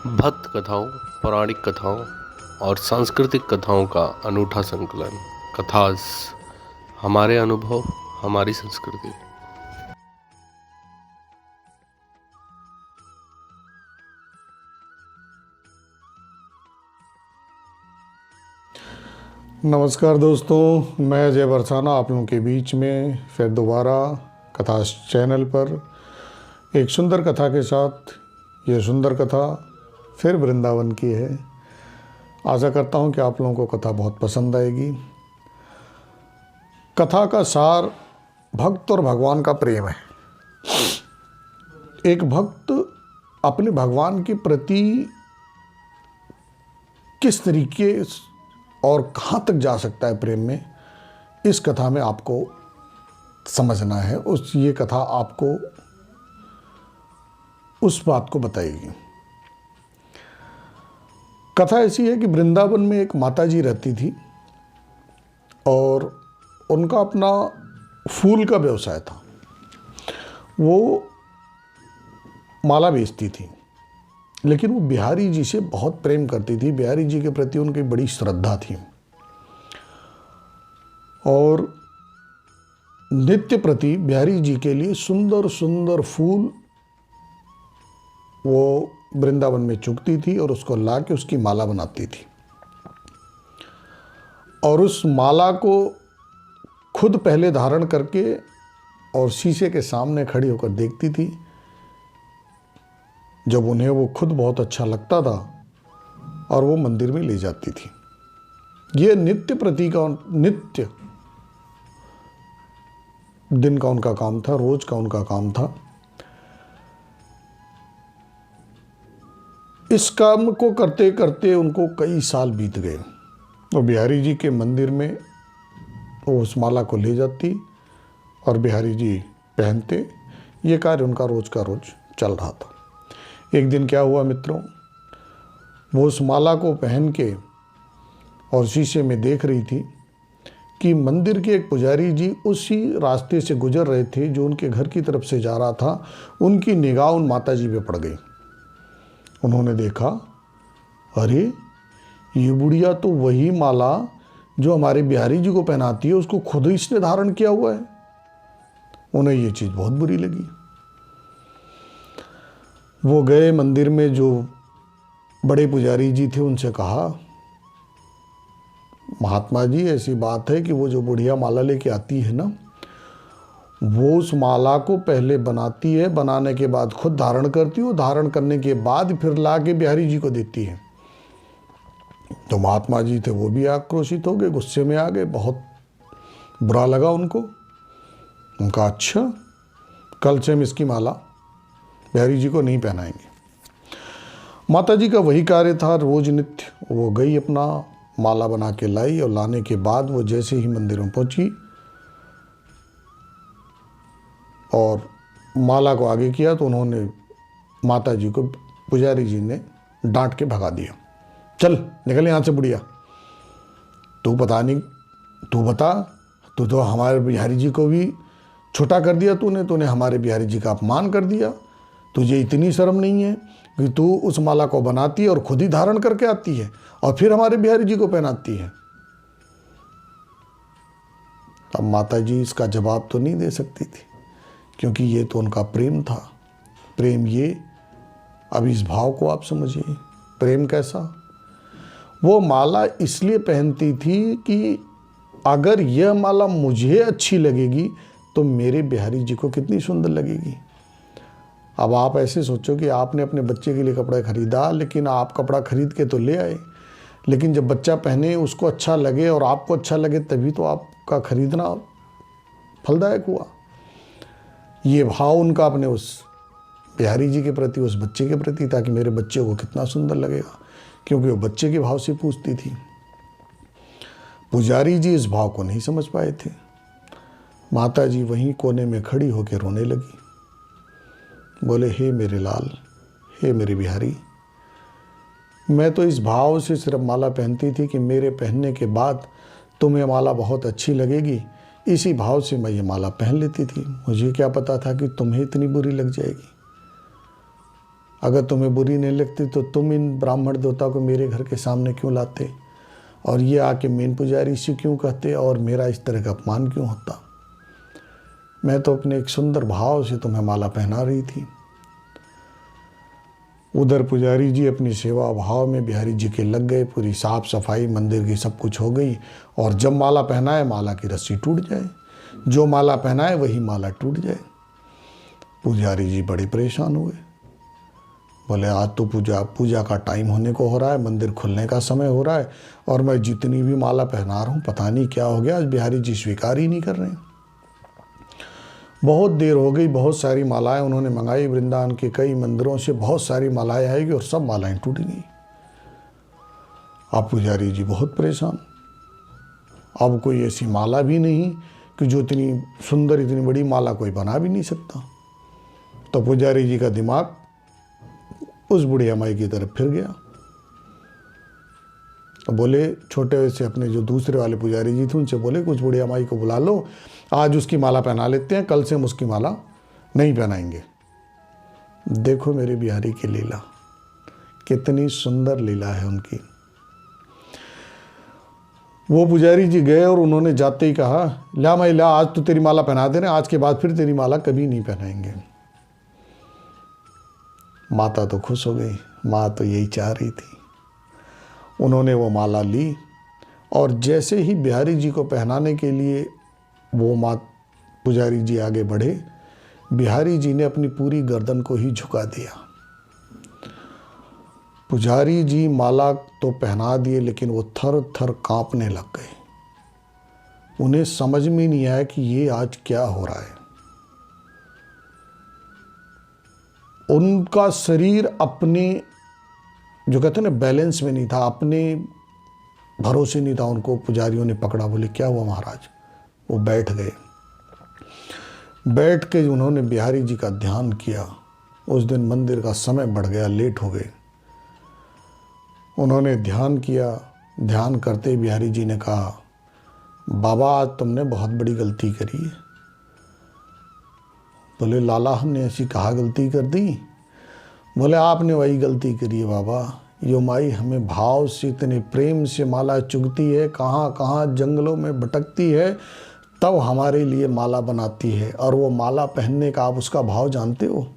भक्त कथाओं, पौराणिक कथाओं और सांस्कृतिक कथाओं का अनूठा संकलन। कथास, हमारे अनुभव, हमारी संस्कृति। नमस्कार दोस्तों, मैं अजय बरसाना आप लोगों के बीच में फिर दोबारा कथास चैनल पर एक सुंदर कथा के साथ। यह सुंदर कथा फिर वृंदावन की है। आशा करता हूँ कि आप लोगों को कथा बहुत पसंद आएगी। कथा का सार भक्त और भगवान का प्रेम है। एक भक्त अपने भगवान के प्रति किस तरीके और कहाँ तक जा सकता है प्रेम में, इस कथा में आपको समझना है। ये कथा आपको उस बात को बताएगी। कथा ऐसी है कि वृंदावन में एक माताजी रहती थी और उनका अपना फूल का व्यवसाय था। वो माला बेचती थी, लेकिन वो बिहारी जी से बहुत प्रेम करती थी। बिहारी जी के प्रति उनकी बड़ी श्रद्धा थी और नित्य प्रति बिहारी जी के लिए सुंदर सुंदर फूल वो वृंदावन में चुगती थी और उसको ला के उसकी माला बनाती थी और उस माला को खुद पहले धारण करके और शीशे के सामने खड़ी होकर देखती थी। जब उन्हें वो खुद बहुत अच्छा लगता था और वो मंदिर में ले जाती थी। ये नित्य प्रति का नित्य दिन का उनका काम था, रोज का उनका काम था। इस काम को करते करते उनको कई साल बीत गए। वो बिहारी जी के मंदिर में वो उस माला को ले जाती और बिहारी जी पहनते। ये कार्य उनका रोज का रोज चल रहा था। एक दिन क्या हुआ मित्रों, वो उस माला को पहन के और शीशे में देख रही थी कि मंदिर के एक पुजारी जी उसी रास्ते से गुजर रहे थे जो उनके घर की तरफ से जा रहा था। उनकी निगाह उन माता जी पे पड़ गई। उन्होंने देखा, अरे ये बुढ़िया तो वही माला जो हमारे बिहारी जी को पहनाती है, उसको खुद ही इसने धारण किया हुआ है। उन्हें ये चीज़ बहुत बुरी लगी। वो गए मंदिर में, जो बड़े पुजारी जी थे उनसे कहा, महात्मा जी ऐसी बात है कि वो जो बुढ़िया माला लेके आती है ना, वो उस माला को पहले बनाती है, बनाने के बाद खुद धारण करती है, धारण करने के बाद फिर ला के बिहारी जी को देती है। तो महात्मा जी थे वो भी आक्रोशित हो गए, गुस्से में आ गए। बहुत बुरा लगा उनको। उनका अच्छा, कल से हम इसकी माला बिहारी जी को नहीं पहनाएंगे। माता जी का वही कार्य था रोज नित्य। वो गई, अपना माला बना के लाई और लाने के बाद वो जैसे ही मंदिर में पहुंची और माला को आगे किया तो उन्होंने माता जी को, पुजारी जी ने डांट के भगा दिया। चल निकल यहाँ से बुढ़िया, तू पता नहीं, तू बता, तू तो हमारे बिहारी जी को भी छोटा कर दिया, तूने हमारे बिहारी जी का अपमान कर दिया। तुझे इतनी शर्म नहीं है कि तू उस माला को बनाती है और खुद ही धारण करके आती है और फिर हमारे बिहारी जी को पहनाती है। अब माता जी इसका जवाब तो नहीं दे सकती थी, क्योंकि ये तो उनका प्रेम था। प्रेम ये, अब इस भाव को आप समझिए, प्रेम कैसा। वो माला इसलिए पहनती थी कि अगर यह माला मुझे अच्छी लगेगी तो मेरे बिहारी जी को कितनी सुंदर लगेगी। अब आप ऐसे सोचो कि आपने अपने बच्चे के लिए कपड़ा खरीदा, लेकिन आप कपड़ा खरीद के तो ले आए, लेकिन जब बच्चा पहने, उसको अच्छा लगे और आपको अच्छा लगे, तभी तो आपका खरीदना फलदायक हुआ। ये भाव उनका अपने उस बिहारी जी के प्रति, उस बच्चे के प्रति था कि मेरे बच्चे को कितना सुंदर लगेगा, क्योंकि वो बच्चे के भाव से पूछती थी। पुजारी जी इस भाव को नहीं समझ पाए थे। माता जी वहीं कोने में खड़ी होकर रोने लगी। बोले, हे मेरे लाल, हे मेरे बिहारी, मैं तो इस भाव से सिर्फ माला पहनती थी कि मेरे पहनने के बाद तुम्हें माला बहुत अच्छी लगेगी। इसी भाव से मैं ये माला पहन लेती थी। मुझे क्या पता था कि तुम्हें इतनी बुरी लग जाएगी। अगर तुम्हें बुरी नहीं लगती तो तुम इन ब्राह्मण देवता को मेरे घर के सामने क्यों लाते, और ये आके मेन पुजारी से क्यों कहते, और मेरा इस तरह का अपमान क्यों होता। मैं तो अपने एक सुंदर भाव से तुम्हें माला पहना रही थी। उधर पुजारी जी अपनी सेवा भाव में बिहारी जी के लग गए। पूरी साफ सफाई मंदिर की सब कुछ हो गई, और जब माला पहनाए माला की रस्सी टूट जाए, जो माला पहनाए वही माला टूट जाए। पुजारी जी बड़े परेशान हुए। बोले आज तो पूजा का टाइम होने को हो रहा है, मंदिर खुलने का समय हो रहा है, और मैं जितनी भी माला पहना रहा हूँ पता नहीं क्या हो गया, आज बिहारी जी स्वीकार ही नहीं कर रहे हैं। बहुत देर हो गई, बहुत सारी मालाएं उन्होंने मंगाई, वृंदावन के कई मंदिरों से बहुत सारी मालाएं आएगी और सब मालाएं टूट गई। अब पुजारी जी बहुत परेशान। अब कोई ऐसी माला भी नहीं कि जो इतनी सुंदर इतनी बड़ी माला कोई बना भी नहीं सकता। तो पुजारी जी का दिमाग उस बुढ़िया माई की तरफ फिर गया। तो बोले छोटे से अपने जो दूसरे वाले पुजारी जी थे उनसे बोले कुछ बुढ़िया माई को बुला लो, आज उसकी माला पहना लेते हैं, कल से हम उसकी माला नहीं पहनाएंगे। देखो मेरे बिहारी की लीला, कितनी सुंदर लीला है उनकी। वो पुजारी जी गए और उन्होंने जाते ही कहा, ला माई ला, आज तो तेरी माला पहना दे रहे, आज के बाद फिर तेरी माला कभी नहीं पहनाएंगे। माता तो खुश हो गई, माँ तो यही चाह रही थी। उन्होंने वो माला ली, और जैसे ही बिहारी जी को पहनाने के लिए वो पुजारी जी आगे बढ़े, बिहारी जी ने अपनी पूरी गर्दन को ही झुका दिया। पुजारी जी माला तो पहना दिए, लेकिन वो थर थर कांपने लग गए। उन्हें समझ में नहीं आया कि ये आज क्या हो रहा है। उनका शरीर अपने जो कहते हैं ना बैलेंस में नहीं था, अपने भरोसे नहीं था। उनको पुजारियों ने पकड़ा, बोले क्या हुआ महाराज। वो बैठ गए। बैठ के उन्होंने बिहारी जी का ध्यान किया। उस दिन मंदिर का समय बढ़ गया, लेट हो गए। उन्होंने ध्यान किया। ध्यान करते बिहारी जी ने कहा, बाबा आज तुमने बहुत बड़ी गलती करी है। बोले लाला हमने ऐसी कहा गलती कर दी। बोले आपने वही गलती करी है बाबा। यो माई हमें भाव से इतने प्रेम से माला चुगती है, कहाँ कहाँ जंगलों में भटकती है, तब हमारे लिए माला बनाती है। और वो माला पहनने का आप उसका भाव जानते हो।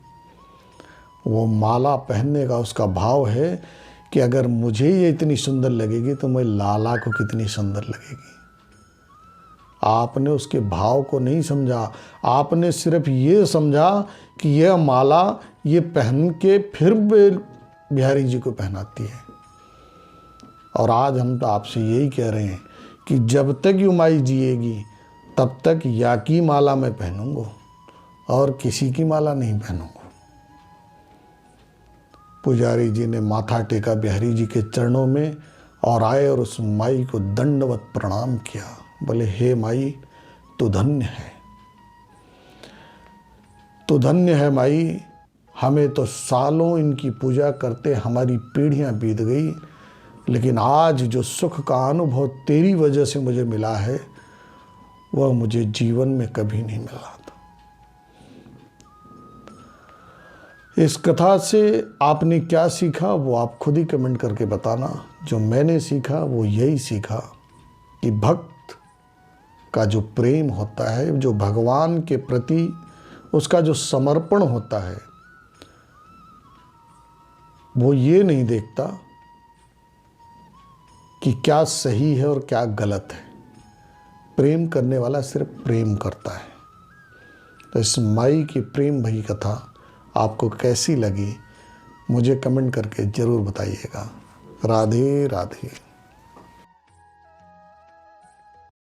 वो माला पहनने का उसका भाव है कि अगर मुझे ये इतनी सुंदर लगेगी तो मैं लाला को कितनी सुंदर लगेगी। आपने उसके भाव को नहीं समझा। आपने सिर्फ ये समझा कि यह माला ये पहन के फिर बिहारी जी को पहनाती है। और आज हम तो आपसे यही कह रहे हैं कि जब तक ये माई जिएगी तब तक या की माला मैं पहनूंगा और किसी की माला नहीं पहनूंगा। पुजारी जी ने माथा टेका बिहारी जी के चरणों में और आए और उस माई को दंडवत प्रणाम किया। बोले हे माई तू धन्य है, तू धन्य है माई। हमें तो सालों इनकी पूजा करते हमारी पीढ़ियां बीत गई, लेकिन आज जो सुख का अनुभव तेरी वजह से मुझे मिला है वह मुझे जीवन में कभी नहीं मिला था। इस कथा से आपने क्या सीखा वो आप खुद ही कमेंट करके बताना। जो मैंने सीखा वो यही सीखा कि भक्त का जो प्रेम होता है, जो भगवान के प्रति उसका जो समर्पण होता है, वो ये नहीं देखता कि क्या सही है और क्या गलत है। प्रेम करने वाला सिर्फ प्रेम करता है। तो इस माई की प्रेम भई कथा आपको कैसी लगी मुझे कमेंट करके ज़रूर बताइएगा। राधे राधे।